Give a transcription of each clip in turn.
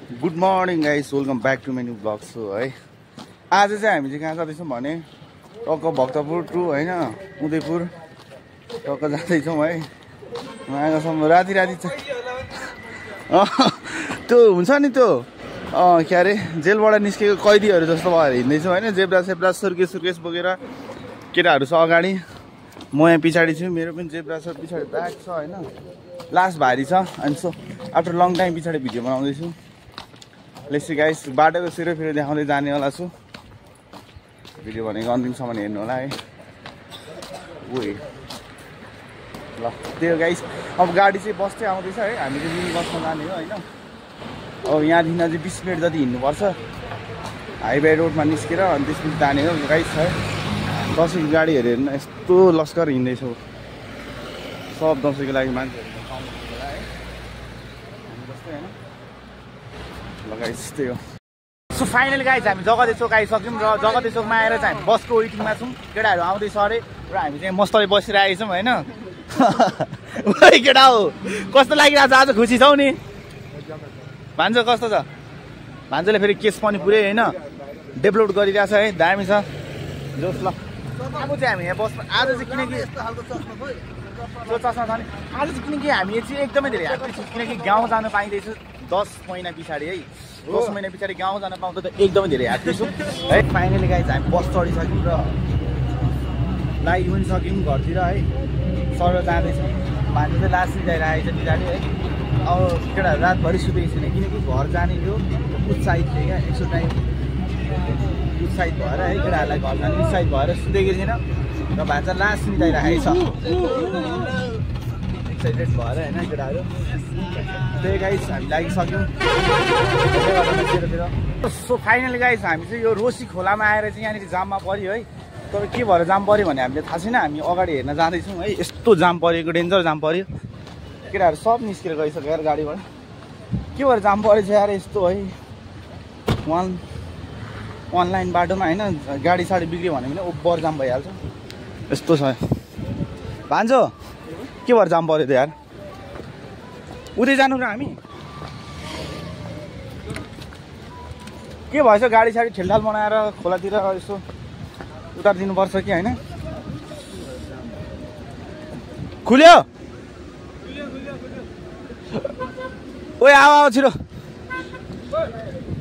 Good morning guys, welcome back to my new blog so है। आज चाहिँ हामी चाहिँ कहाँ जाँदैछौँ भने टक्क भक्तपुर टु होइन उदयपुर टक्क जाँदैछौँ है। मायासम्म राति त्यो हुन्छ नि त्यो के अरे जेलबाट निस्केको कैदीहरू जस्तो भएर हिँड्दैछौँ होइन। जेब्रा सेब्रा सुर्केस बोकेर केटाहरू छ अगाडि, म यहाँ पछाडि छु। मेरो पनि जेब्रा छ पछाडि ब्याग छ होइन, लास्ट भारी छ। अनि सो आफ्टर लङ टाइम पछाडि भिडियो बनाउँदैछु। लेट्स गाइस, बाटोको सिरोफिरो देखाउँदै जानेवाला छु। भिडियो भनेको अन्तिमसम्म हेर्नु होला है। ओए ल त्यो गाइस, अब गाडी चाहिँ बस चाहिँ आउँदैछ है। हामी चाहिँ मिनी बसमा जाने हो होइन। अब यहाँदेखि चाहिँ 20 मिनट जति हिँड्नुपर्छ हाइवे रोडमा निस्केर, अनि त्यसपछि जाने हो गाइस है। दसैँको गाडीहरू हेर्नु यस्तो लस्कर हिँड्दैछौँ। सब दसैँको लागि मान्छेहरू गाइस त्यही हो। सो फाइनली गाइस हामी जगते चोक आइसक्यौँ र जगते चोकमा आएर चाहिँ हामी बसको वेटिङमा छौँ। केटाहरू आउँदैछ अरे र हामी चाहिँ मस्तले बसिरहेको छौँ होइन। केटा हो कस्तो लागिरहेको छ आज? खुसी छौ नि? भान्जो कस्तो छ? भान्जोले फेरि केस पनि पुरै होइन डेभलप गरिरहेछ है, दामी छ जोस। ल अब चाहिँ हामी यहाँ बसमा आज चाहिँ किनकि त्यो चस्मा छ नि आज चाहिँ किनकि हामी चाहिँ एकदमै धेरै ह्याप्पी छौँ। किनकि गाउँ जान पाइँदैछ 10 महिना पछाडि है। 10 महिना पछाडि गाउँ जान पाउँदा त एकदमै धेरै ह्याप्पी छौँ है। फाइनली गाइस हामी बस चढिसक्यौँ र लागि पनि सक्यौँ घरतिर है। सर जाँदैछौँ। भान्जो चाहिँ लास्ट मिलाइरहेको छ पछाडि है। अब केटाहरू रातभरि सुतेको छैन किनकि घर जाने थियो उत्साहित थियो क्या। यसो टाइम उत्साहित भएर है केटाहरूलाई घर जाने उत्साहित भएर सुतेको छैन र भान्जा लास्ट मिलाइरहेको छ एक्साइटेड भएर होइन केटाहरू। त्यही गाइस हामी लागिसक्यौँ। सो फाइनली गाइस हामी चाहिँ यो रोसी खोलामा आएर चाहिँ यहाँनिर जाममा पऱ्यो है। तर के भएर जाम पऱ्यो भने हामीले थाहा छैन। हामी अगाडि हेर्न जाँदैछौँ है। यस्तो जाम परेको, डेन्जर जाम पऱ्यो। केटाहरू सब निस्केर गइसक्यो यार गाडीबाट। के भएर जाम परेछ यार यस्तो है। अनलाइन बाटोमा होइन गाडी साडी बिग्रियो भने पनि ओभर जाम भइहाल्छ। यस्तो छ भान्जो, के भएर जाम पऱ्यो त यार? उतै जानु र हामी? के भएछ? गाडी साडी ठेलठाल बनाएर खोलातिर यसो उतारिदिनुपर्छ कि होइन? खुल्यो? ओए आऊ छिटो।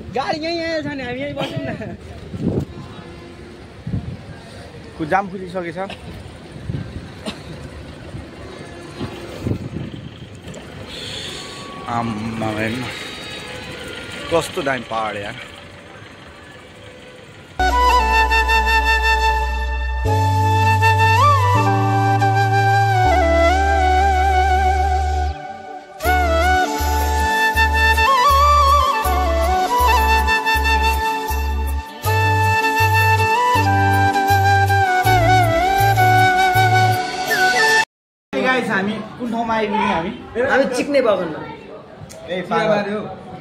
गाडी यहीँ छ नि, हामी यहीँ बसौँ न। जाम खुलिसकेछ। आम्मा हेर्नु कस्तो दामी पहाड यार। हामी कुन ठाउँमा आइपुग्यौँ? हामी चिक्ने बगानमा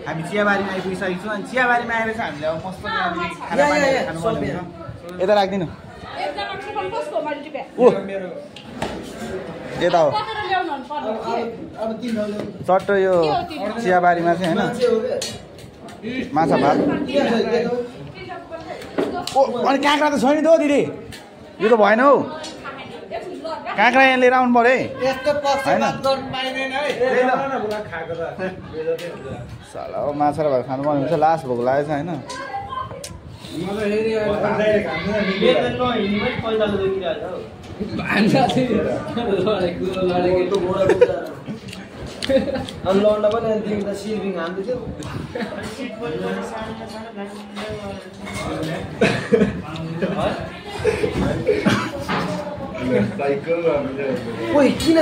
हामी चियाबारीमा आइपुगिसकेको छौँ। अनि चियाबारीमा आएर चाहिँ हामीले अब मस्त खाना खानुपर्ने हुन्छ। यता राख्दिनु यता हो चट्ट यो चियाबारीमा चाहिँ होइन माछा भात। ओ अनि काँक्रा त छैन त हो दिदी, यो त भएन हौ। काँक्रा यहाँ लिएर आउनु पऱ्यो है। साला हो माछा र भात खानु पर्ने हुन्छ। लास्ट भोक लागेको छ होइन। ओइ किन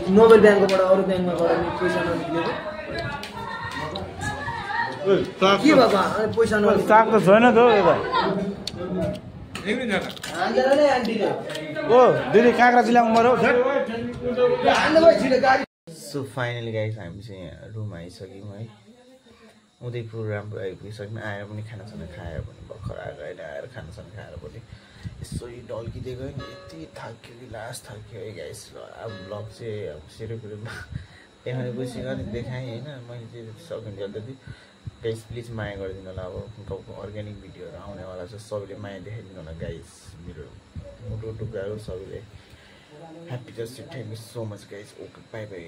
नोबेल ब्याङ्कबाट अरू ब्याङ्कमा गएर पैसा ननिक्लेको? के बाबा पैसा साग त छैन त ओ दिदी काँक्रा चिलाउनु पर्यो। सो फाइनली गाइस हामी चाहिँ रुम आइसक्यौँ है। उदयपुर राम्रो आइपुगिसक्यौँ। आएर पनि खानासाना खाएर पनि भर्खर आएर खानासाना खाएर पनि यसो ढल्किदिएको नि यति थाक्यो कि लास्ट थाक्यो है गाइस। अब ब्लग चाहिँ अब सिरोफिरो देखाएपछि गरी देखाएँ होइन मैले चाहिँ सकिन्छ जति गाइस प्लिज माया गरिदिनु होला अब गाउँको अर्ग्यानिक भिडियोहरू आउनेवाला छ सबैले माया देखाइदिनु होला गाइस मेरो मुटु टुक्राहरू सबैले happy just thank you so much guys okay by by